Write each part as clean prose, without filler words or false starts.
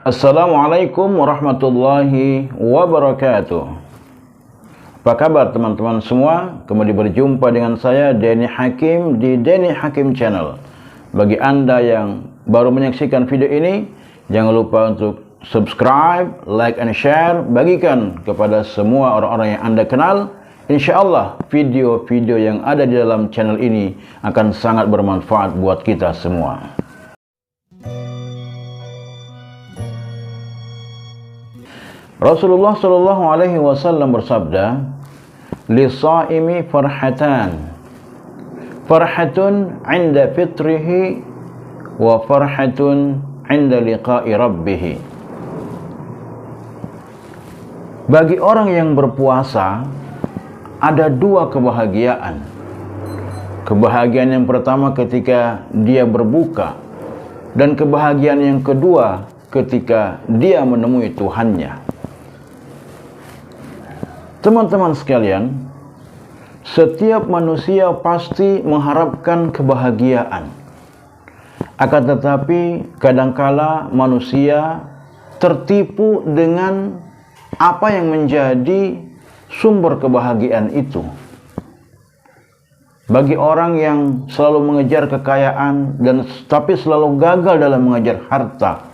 Assalamualaikum warahmatullahi wabarakatuh. Apa kabar teman-teman semua? Kembali berjumpa dengan saya Denny Hakim di Denny Hakim Channel. Bagi Anda yang baru menyaksikan video ini, jangan lupa untuk subscribe, like, and share. Bagikan kepada semua orang-orang yang Anda kenal. Insya Allah video-video yang ada di dalam channel ini akan sangat bermanfaat buat kita semua. Rasulullah Shallallahu Alaihi Wasallam bersabda, "Lisaimi farhatan, farhatun 'inda fitrihi, wa farhatun 'inda liqa'i rabbih." Bagi orang yang berpuasa ada dua kebahagiaan. Kebahagiaan yang pertama ketika dia berbuka, dan kebahagiaan yang kedua ketika dia menemui Tuhannya. Teman-teman sekalian, setiap manusia pasti mengharapkan kebahagiaan. Akan tetapi kadangkala manusia tertipu dengan apa yang menjadi sumber kebahagiaan itu. Bagi orang yang selalu mengejar kekayaan dan tapi selalu gagal dalam mengejar harta,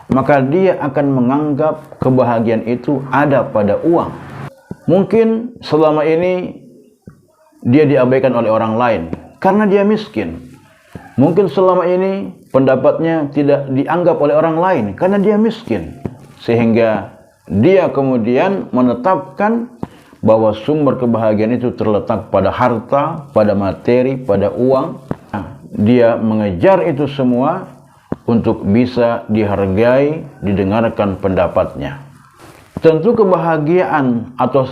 maka dia akan menganggap kebahagiaan itu ada pada uang. Mungkin selama ini dia diabaikan oleh orang lain karena dia miskin. Mungkin selama ini pendapatnya tidak dianggap oleh orang lain karena dia miskin. Sehingga dia kemudian menetapkan bahwa sumber kebahagiaan itu terletak pada harta, pada materi, pada uang. Dia mengejar itu semua untuk bisa dihargai, didengarkan pendapatnya. Tentu kebahagiaan atau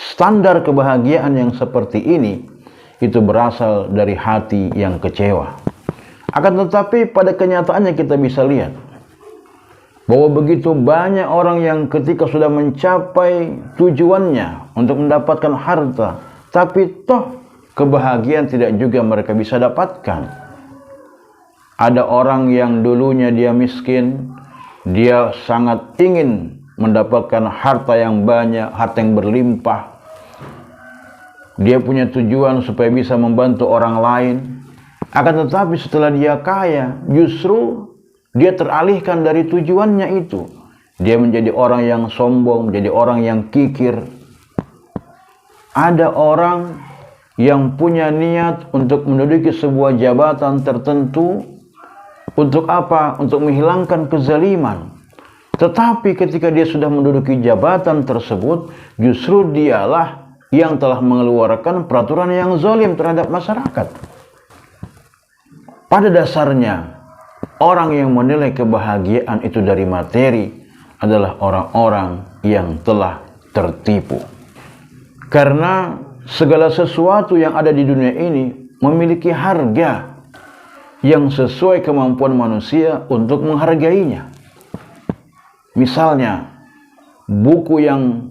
standar kebahagiaan yang seperti ini itu berasal dari hati yang kecewa. Akan tetapi pada kenyataannya kita bisa lihat bahwa begitu banyak orang yang ketika sudah mencapai tujuannya untuk mendapatkan harta, tapi toh kebahagiaan tidak juga mereka bisa dapatkan. Ada orang yang dulunya dia miskin, dia sangat ingin mendapatkan harta yang banyak, harta yang berlimpah. Dia punya tujuan supaya bisa membantu orang lain. Akan tetapi setelah dia kaya, justru dia teralihkan dari tujuannya itu. Dia menjadi orang yang sombong, menjadi orang yang kikir. Ada orang yang punya niat untuk menduduki sebuah jabatan tertentu. Untuk apa? Untuk menghilangkan kezaliman. Tetapi ketika dia sudah menduduki jabatan tersebut, justru dialah yang telah mengeluarkan peraturan yang zalim terhadap masyarakat. Pada dasarnya, orang yang menilai kebahagiaan itu dari materi adalah orang-orang yang telah tertipu. Karena segala sesuatu yang ada di dunia ini memiliki harga yang sesuai kemampuan manusia untuk menghargainya. Misalnya, buku yang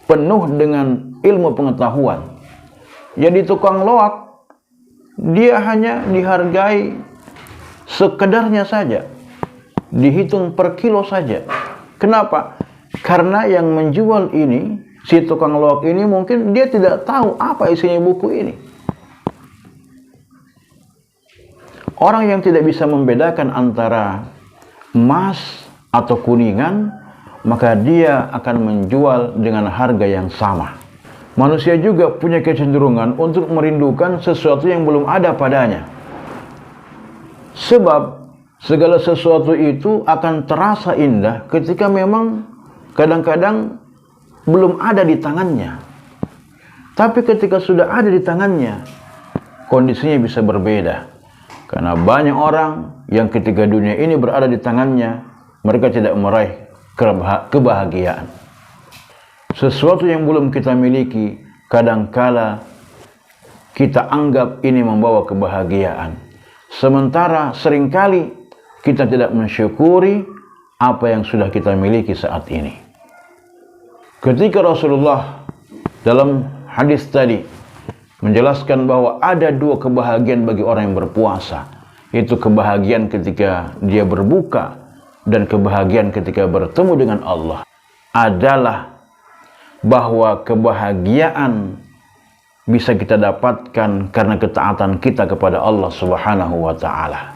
penuh dengan ilmu pengetahuan. Jadi tukang loak, dia hanya dihargai sekedarnya saja. Dihitung per kilo saja. Kenapa? Karena yang menjual ini, si tukang loak ini mungkin dia tidak tahu apa isinya buku ini. Orang yang tidak bisa membedakan antara emas atau kuningan, maka dia akan menjual dengan harga yang sama. Manusia juga punya kecenderungan untuk merindukan sesuatu yang belum ada padanya. Sebab segala sesuatu itu akan terasa indah ketika memang kadang-kadang belum ada di tangannya. Tapi ketika sudah ada di tangannya, kondisinya bisa berbeda. Karena banyak orang yang ketika dunia ini berada di tangannya, mereka tidak meraih kebahagiaan. Sesuatu yang belum kita miliki, kadangkala kita anggap ini membawa kebahagiaan. Sementara seringkali kita tidak mensyukuri apa yang sudah kita miliki saat ini. Ketika Rasulullah dalam hadis tadi menjelaskan bahwa ada dua kebahagiaan bagi orang yang berpuasa, yaitu kebahagiaan ketika dia berbuka dan kebahagiaan ketika bertemu dengan Allah adalah bahwa kebahagiaan bisa kita dapatkan karena ketaatan kita kepada Allah Subhanahu wa Ta'ala.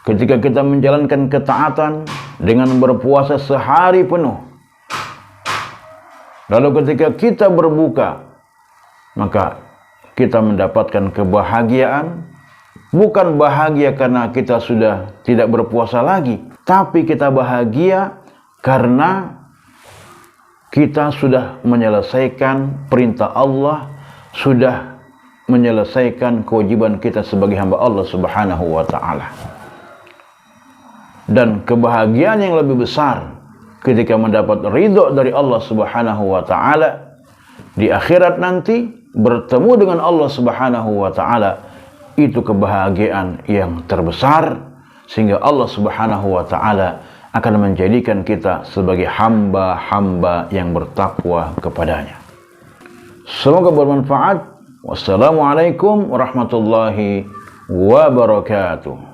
Ketika kita menjalankan ketaatan dengan berpuasa sehari penuh, lalu ketika kita berbuka, maka kita mendapatkan kebahagiaan. Bukan bahagia karena kita sudah tidak berpuasa lagi, tapi kita bahagia karena kita sudah menyelesaikan perintah Allah, sudah menyelesaikan kewajiban kita sebagai hamba Allah Subhanahu wa Ta'ala. Dan kebahagiaan yang lebih besar ketika mendapat ridho dari Allah Subhanahu wa Ta'ala di akhirat nanti, bertemu dengan Allah Subhanahu wa Ta'ala, itu kebahagiaan yang terbesar, sehingga Allah Subhanahu wa Ta'ala akan menjadikan kita sebagai hamba-hamba yang bertakwa kepadanya. Semoga bermanfaat. Wassalamualaikum warahmatullahi wabarakatuh.